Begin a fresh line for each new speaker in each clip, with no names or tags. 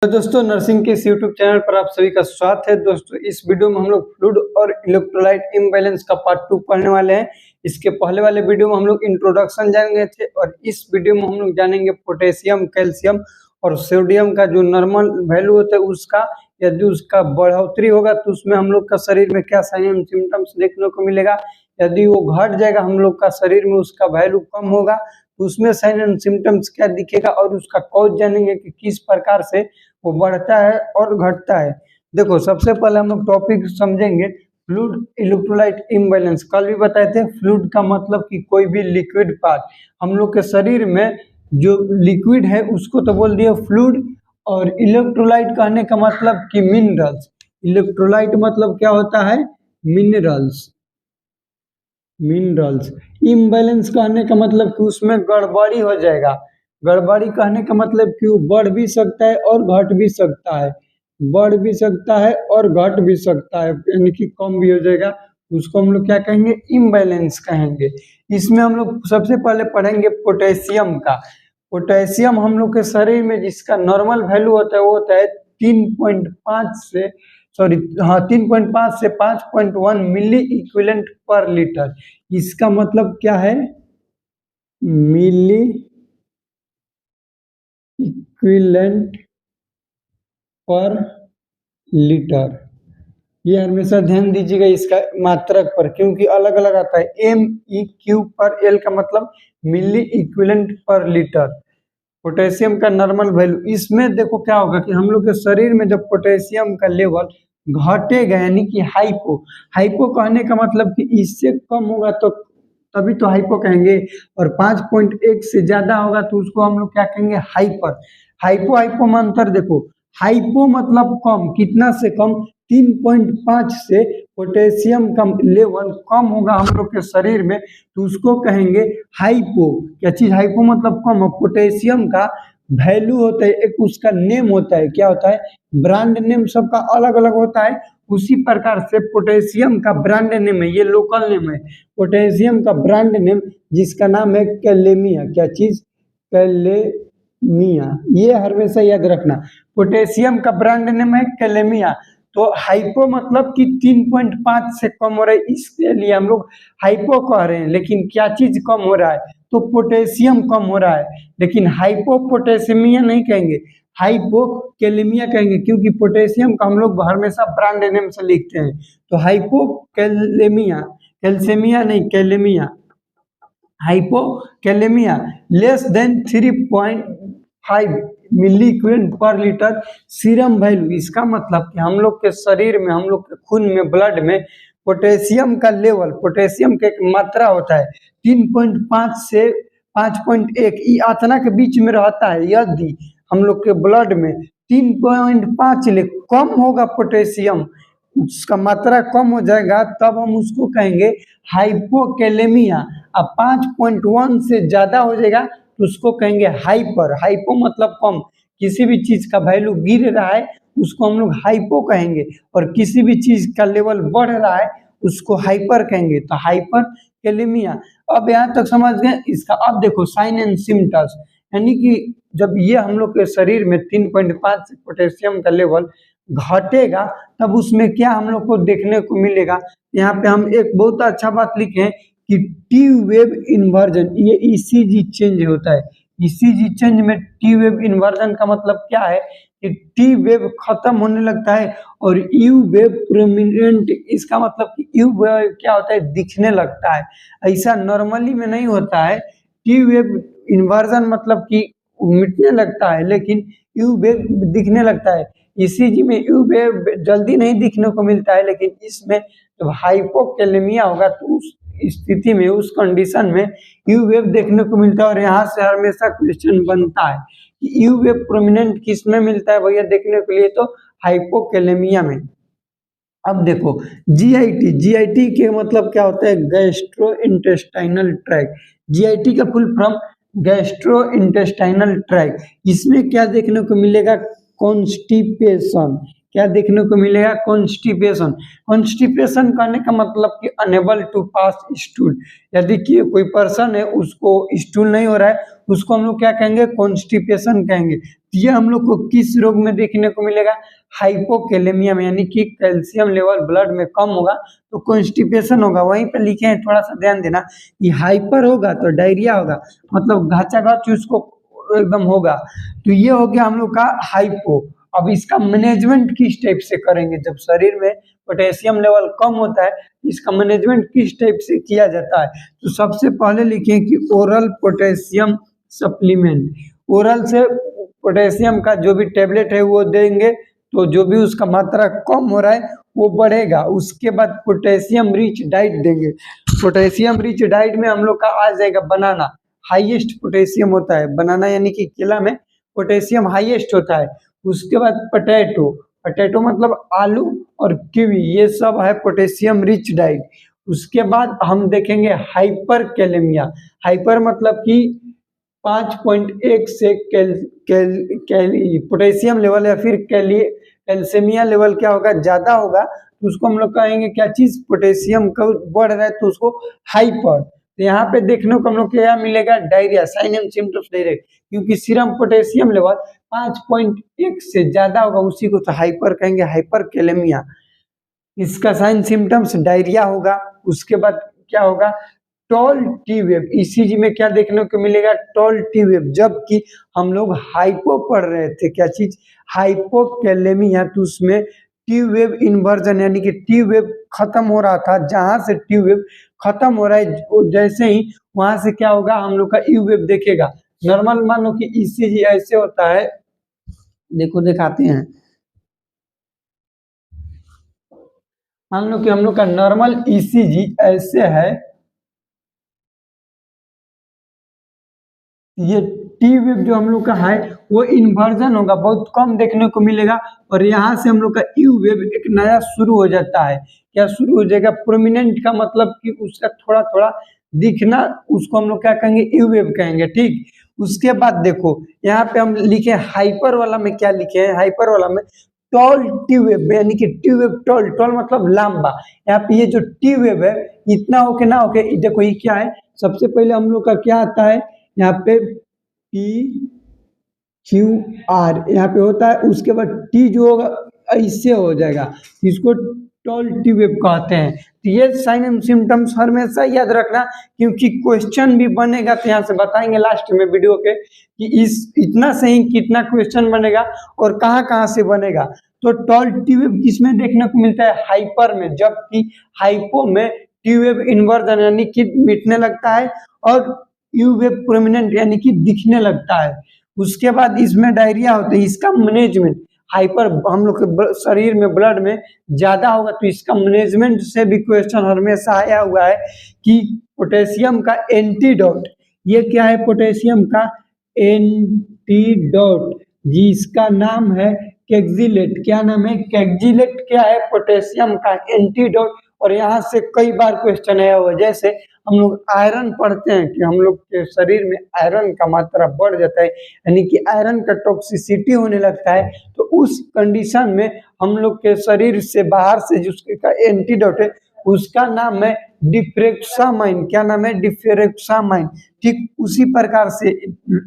तो दोस्तों नर्सिंग के इस यूट्यूब चैनल पर आप सभी का स्वागत है। दोस्तों इस वीडियो में हम लोग फ्लूइड और इलेक्ट्रोलाइट इम्बैलेंस का पार्ट 2 पढ़ने वाले हैं। इसके पहले वाले वीडियो में हम लोग इंट्रोडक्शन जानेंगे थे और इस वीडियो में हम लोग जानेंगे पोटेशियम, कैल्शियम और सोडियम का जो नॉर्मल वैल्यू होता है उसका, यदि उसका बढ़ोतरी होगा तो उसमें हम लोग का शरीर में क्या साइन एंड सिम्टम्स देखने को मिलेगा। यदि वो घट जाएगा हम लोग का शरीर में उसका वैल्यू कम होगा तो उसमें साइन एंड सिम्टम्स क्या दिखेगा और उसका कॉज जानेंगे कि किस प्रकार से वो बढ़ता है और घटता है। देखो सबसे पहले हम लोग टॉपिक समझेंगे फ्लूइड इलेक्ट्रोलाइट इम्बैलेंस। कल भी बताए थे फ्लूइड का मतलब कि कोई भी लिक्विड पार्ट, हम लोग के शरीर में जो लिक्विड है उसको तो बोल दिया फ्लूइड, और इलेक्ट्रोलाइट कहने का मतलब कि मिनरल्स। इलेक्ट्रोलाइट मतलब क्या होता है? मिनरल्स। मिनरल्स इम्बैलेंस कहने का मतलब कि उसमें गड़बड़ी हो जाएगा। गड़बड़ी कहने का मतलब कि वो बढ़ भी सकता है और घट भी सकता है, बढ़ भी सकता है और घट भी सकता है, यानी कि कम भी हो जाएगा। उसको हम लोग क्या कहेंगे? इम्बैलेंस कहेंगे। इसमें हम लोग सबसे पहले पढ़ेंगे पोटेशियम का। पोटेशियम हम लोग के शरीर में जिसका नॉर्मल वैल्यू होता है वो होता है 3.5 से 5.1 मिली इक्विवेलेंट पर लीटर। इसका मतलब क्या है? मिली इक्विवेलेंट पर लीटर। ये हमेशा ध्यान दीजिएगा इसका मात्रक पर, क्योंकि अलग अलग आता है। MEQ पर L का मतलब मिली इक्विवेलेंट पर लीटर। पोटेशियम का नॉर्मल वैल्यू, इसमें देखो क्या होगा कि हम लोग के शरीर में जब पोटेशियम का लेवल घटेगा यानी कि हाइपो, हाइपो कहने का मतलब कि इससे कम होगा तो तभी तो हाइपो कहेंगे, और 5.1 से ज्यादा होगा तो उसको हम लोग क्या कहेंगे? हाइपर। हाइपो हाइपो में अंतर देखो। हाइपो मतलब कम, कितना से कम? 3.5 से पोटेशियम का लेवल कम होगा हम लोग के शरीर में तो उसको कहेंगे हाइपो। क्या चीज? हाइपो मतलब कम। और पोटेशियम का वैल्यू होता है, एक उसका नेम होता है। क्या होता है? ब्रांड नेम सबका अलग अलग होता है। उसी प्रकार से पोटेशियम का ब्रांड नेम है, ये लोकल नेम है। पोटेशियम का ब्रांड नेम जिसका नाम है कैलेमिया। क्या चीज? कैलेमिया। ये हमेशा याद रखना, पोटेशियम का ब्रांड नेम है कैलेमिया। तो हाइपो मतलब कि 3.5 से कम हो रहा है, इसके लिए हम लोग हाइपो कह रहे हैं। लेकिन क्या चीज कम हो रहा है? तो पोटेशियम कम हो रहा है। लेकिन हाइपोपोटेशियमिया नहीं कहेंगे, हाइपोकैलेमिया कहेंगे, क्योंकि पोटेशियम का हम लोग हमेशा ब्रांड नेम से लिखते हैं। तो हाइपोकैलेमिया, कैल्शियमिया नहीं, kalemia. Hypokalemia less than 3.5 milliequivalent per litre serum value. इसका मतलब कि हम लोग के शरीर में, हम लोग के खून में, ब्लड में पोटेशियम का लेवल, पोटेशियम का एक मात्रा होता है 3.5 से 5.1, ये इतना के बीच में रहता है। यदि हम लोग के ब्लड में 3.5 ले कम होगा पोटेशियम, उसका मात्रा कम हो जाएगा, तब हम उसको कहेंगे हाइपोकैलेमिया। अब 5.1 से ज्यादा हो जाएगा तो उसको कहेंगे हाइपर। हाइपो मतलब कम, किसी भी चीज का वैल्यू गिर रहा है उसको हम लोग हाइपो कहेंगे, और किसी भी चीज का लेवल बढ़ रहा है उसको हाइपर कहेंगे। तो हाइपर कैलेमिया। अब यहाँ तक समझ गए इसका। अब देखो साइन एंड सिम्टम्स, यानी कि जब ये हम लोग के शरीर में 3.5 से पोटेशियम का लेवल घटेगा तब उसमें क्या हम लोग को देखने को मिलेगा। यहाँ पे हम एक बहुत अच्छा बात लिखे कि टी वेव इन्वर्जन, ये ECG चेंज होता है। ECG चेंज में टी वेव इन्वर्जन का मतलब क्या है कि टी वेव खत्म होने लगता है और यू वेव प्रोमिनेंट। इसका मतलब कि यू वेव क्या होता है? दिखने लगता है। ऐसा नॉर्मली में नहीं होता है। टी वेव इन्वर्जन मतलब कि मिटने लगता है, लेकिन यू वेव दिखने लगता है। ECG में यू वेव जल्दी नहीं दिखने को मिलता है, लेकिन इसमें जब हाइपोकैलेमिया होगा तो उस स्थिति में, उस कंडीशन में यू वेव देखने को मिलता है। और यहाँ से हमेशा क्वेश्चन बनता है कि यू वेव प्रोमिनेंट किस में मिलता है भैया देखने के लिए? तो हाइपोकैलेमिया में। अब देखो GIT के मतलब क्या होता है? Gastro intestinal tract. GIT का full form gastro intestinal tract. इसमें क्या देखने को मिलेगा? कॉन्स्टिपेशन। क्या देखने को मिलेगा? कॉन्स्टिपेशन। कॉन्स्टिपेशन करने का मतलब कि अनेबल टू पास स्टूल। यदि कि कोई पर्सन है उसको स्टूल नहीं हो रहा है, उसको हम लोग क्या कहेंगे, कॉन्स्टिपेशन कहेंगे। तो ये हम लोग को किस रोग में देखने को मिलेगा, हाइपोकैलेमिया में, यानी कि कैल्शियम लेवल ब्लड में कम होगा तो कॉन्स्टिपेशन होगा। वहीं पे लिखे हैं, थोड़ा सा ध्यान देना, कि हाइपर होगा तो डायरिया होगा, मतलब घाचाघाच उसको एकदम होगा। तो ये हो गया हम लोग का हाइपो। अब इसका मैनेजमेंट किस टाइप से करेंगे, जब शरीर में पोटेशियम लेवल कम होता है, इसका मैनेजमेंट किस टाइप से किया जाता है। तो सबसे पहले लिखें कि ओरल पोटेशियम सप्लीमेंट, ओरल से पोटेशियम का जो भी टेबलेट है वो देंगे, तो जो भी उसका मात्रा कम हो रहा है वो बढ़ेगा। उसके बाद पोटेशियम रिच डाइट देंगे। पोटेशियम रिच डाइट में हम लोग का आ जाएगा बनाना, हाईएस्ट पोटेशियम होता है बनाना, यानी कि केला में पोटेशियम हाईएस्ट होता है। उसके बाद पोटैटो, पोटैटो मतलब आलू और कीवी, ये सब है पोटेशियम रिच डाइट। उसके बाद हम देखेंगे हाइपर कैलेमिया, हाइपर मतलब कि 5.1 से पोटेशियम लेवल या फिर कैल्शियमिया लेवल क्या होगा, ज्यादा होगा, तो उसको हम लोग कहेंगे क्या चीज, पोटेशियम का बढ़ रहा है तो उसको हाइपर। तो यहाँ पे देखने को हम लोग क्या मिलेगा, diarrhoea, sign and symptoms direct, क्योंकि सीरम पोटेशियम लेवल 5.1 से ज्यादा होगा, उसी को तो हाइपर कहेंगे, हाइपर कैलेमिया। इसका साइन सिम्टम्स डायरिया होगा। उसके बाद क्या होगा, टॉल टी वेव, ईसीजी में क्या देखने को मिलेगा, टॉल टी वेव। जबकि हम लोग हाइपो पढ़ रहे थे, क्या चीज, हाइपोकैलेमिया, तो उसमें टी वेव इन्वर्जन, यानी कि टी वेव खत्म हो रहा था, जहां से टी वेव खत्म हो रहा है जैसे ही वहां से क्या होगा, हम लोग का यू वेव देखेगा। नॉर्मल मान लो कि ईसीजी ऐसे होता है, देखो दिखाते हैं, मान लो कि हम लोग का नॉर्मल ईसीजी ऐसे है, ये टी वेव जो हम लोग का है वो इन्वर्जन होगा, बहुत कम देखने को मिलेगा, और यहाँ से हम लोग का यू वेव एक नया शुरू हो जाता है। क्या शुरू हो जाएगा, प्रोमिनेंट का मतलब कि उसका थोड़ा थोड़ा दिखना, उसको हम लोग क्या कहेंगे, यू वेव कहेंगे, ठीक। उसके बाद देखो यहाँ पे हम लिखे हाइपर वाला में, क्या लिखे हैं, हाइपर वाला में टॉल टी वेव, यानी कि टी वेव टॉल, टॉल मतलब लंबा। यहाँ पे ये जो टी वेव है इतना होके ना होके, देखो ये क्या है, सबसे पहले हम लोग का क्या आता है, यहाँ पे टी क्यू आर यहाँ पे होता है, उसके बाद टी जो होगा ऐसे हो जाएगा, इसको टॉल टी वेव कहते हैं। तो ये साइन एंड सिम्टम्स हमेशा याद रखना, क्योंकि क्वेश्चन भी बनेगा, तो यहाँ से बताएंगे लास्ट में वीडियो के कि इस इतना सही कितना क्वेश्चन बनेगा और कहाँ कहाँ से बनेगा। तो टॉल टी वेव किसमें देखने को मिलता है, हाइपर में, जबकि हाइपो में टी वेव इन्वर्जन यानी कि मिटने लगता है, और यू वेव प्रोमिनेंट यानी कि दिखने लगता है। उसके बाद इसमें डायरिया होता है, इसका मैनेजमेंट, हाइपर हम लोग के शरीर में ब्लड में ज्यादा होगा, तो इसका मैनेजमेंट से भी क्वेश्चन हमेशा आया हुआ है कि पोटेशियम का एंटीडोट, ये क्या है, पोटेशियम का एंटीडोट, जिसका नाम है कैक्जिलेट, क्या नाम है, कैक्जिलेट क्या है, पोटेशियम का एंटीडोट। और यहाँ से कई बार क्वेश्चन आया हुआ, जैसे हम लोग आयरन पढ़ते हैं कि हम लोग के शरीर में आयरन का मात्रा बढ़ जाता है, यानी कि आयरन का टॉक्सिसिटी होने लगता है, तो उस कंडीशन में हम लोग के शरीर से बाहर से जिसका एंटीडोट है उसका नाम है डिफ्रेक्सामाइन, क्या नाम है, डिफ्रेक्सामाइन। ठीक उसी प्रकार से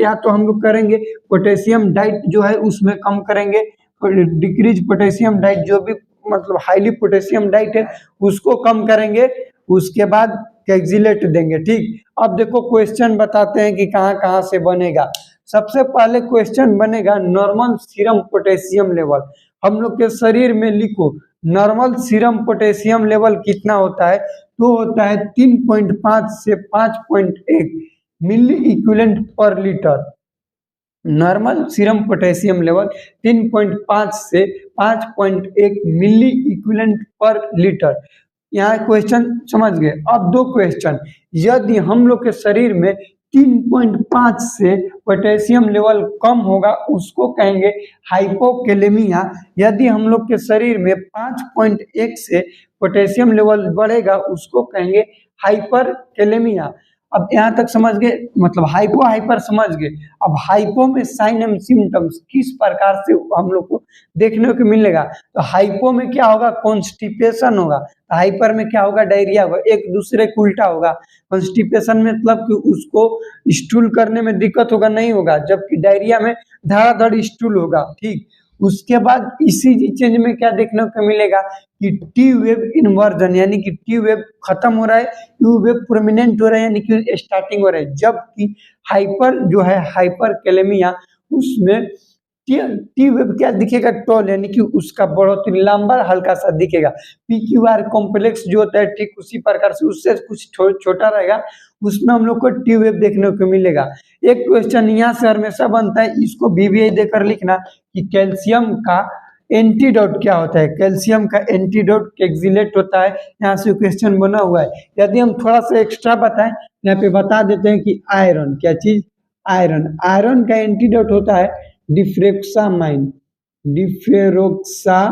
या तो हम लोग करेंगे पोटेशियम डाइट जो है उसमें कम करेंगे, डिक्रीज पोटेशियम डाइट जो भी मतलब हाईली पोटेशियम डाइट है उसको कम करेंगे, उसके बाद कैक्जिलेट देंगे, ठीक। अब देखो क्वेश्चन बताते हैं कि कहाँ कहाँ से बनेगा। सबसे पहले क्वेश्चन बनेगा नॉर्मल सीरम पोटेशियम लेवल, हम लोग के शरीर में लिखो नॉर्मल सीरम पोटेशियम लेवल कितना होता है, तो होता है 3.5 से 5.1 milliequivalent per litre. Normal serum potassium level 3.5 से 5.1 मिली इक्विवेलेंट पर लीटर। यहाँ क्वेश्चन समझ गए। अब दो क्वेश्चन, यदि हम लोग के शरीर में 3.5 से पोटेशियम लेवल कम होगा उसको कहेंगे हाइपोकैलेमिया, यदि हम लोग के शरीर में 5.1 से पोटेशियम लेवल बढ़ेगा उसको कहेंगे हाइपर कैलेमिया। अब यहाँ तक समझ गए, मतलब हाइपो हाइपर समझ गए। अब हाइपो में साइन एंड सिम्टम्स किस प्रकार से हम लोग को देखने को मिलेगा, तो हाइपो में क्या होगा, कॉन्स्टिपेशन होगा, तो हाइपर में क्या होगा, डायरिया होगा, एक दूसरे को उल्टा होगा। कॉन्स्टिपेशन में मतलब कि उसको स्टूल करने में दिक्कत होगा, नहीं होगा, जबकि डायरिया में धड़ाधड़ स्टूल होगा। ठीक, उसके बाद इसी चेंज में क्या देखने को मिलेगा कि टी वेव इन्वर्जन, यानी कि टी वेव खत्म हो रहा है, यू वेव प्रोमिनेंट हो रहा है, यानी कि स्टार्टिंग हो रहा है। जबकि हाइपर जो है, हाइपर कैलेमिया, उसमें टी वेव क्या दिखेगा, टॉल, यानी कि उसका बढ़ोतरी लंबा हल्का सा दिखेगा। पी क्यू आर कॉम्प्लेक्स जो होता है ठीक उसी प्रकार से उससे कुछ छोटा रहेगा, उसमें हम लोग को टी वेव देखने को मिलेगा। एक क्वेश्चन यहाँ से हमेशा बनता है, इसको वीवीआई देकर लिखना कि कैल्शियम का एंटीडोट क्या होता है। कैल्शियम का एंटीडोट कैक्सिलेट होता है, यहाँ से क्वेश्चन बना हुआ है। यदि हम थोड़ा सा एक्स्ट्रा बताएं, यहाँ पे बता देते हैं कि आयरन, क्या चीज, आयरन, आयरन का एंटीडोट होता है डिफ्रेक्सामाइन, डिफेरोक्सामाइन।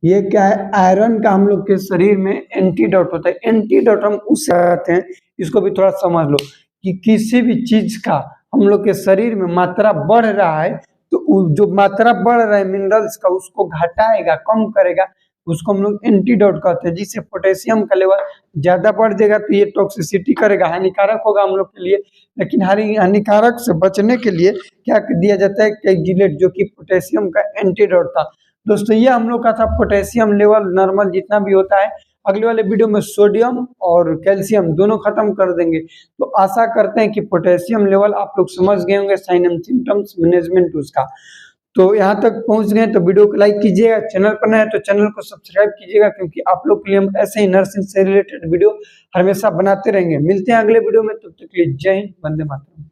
ये क्या है, आयरन का हम लोग के शरीर में एंटीडोट होता है। एंटीडोट हम उससे कहते हैं, इसको भी थोड़ा समझ लो कि किसी भी चीज का हम लोग के शरीर में मात्रा बढ़ रहा है, तो जो मात्रा बढ़ रहा है मिनरल्स का, उसको घटाएगा, कम करेगा, उसको हम लोग एंटीडोट कहते हैं। जिससे पोटेशियम का लेवल ज्यादा बढ़ जाएगा तो ये टॉक्सिसिटी करेगा, हानिकारक होगा हम लोग के लिए। लेकिन हानिकारक से बचने के लिए क्या दिया जाता है, कैक्जिलेट, जो कि पोटेशियम का एंटीडोट था। दोस्तों ये हम लोग का था पोटेशियम लेवल नॉर्मल जितना भी होता है। अगले वाले वीडियो में सोडियम और कैल्शियम दोनों खत्म कर देंगे। तो आशा करते हैं कि पोटेशियम लेवल आप लोग समझ गए होंगे, साइन एंड सिम्टम्स मैनेजमेंट उसका। तो यहाँ तक पहुंच गए तो वीडियो को लाइक कीजिएगा, चैनल पर नए हैं तो चैनल को सब्सक्राइब कीजिएगा, क्योंकि आप लोग के लिए हम ऐसे ही नर्सिंग से रिलेटेड वीडियो हमेशा बनाते रहेंगे। मिलते हैं अगले वीडियो में, तब तक के लिए जय हिंद, वंदे मातरम।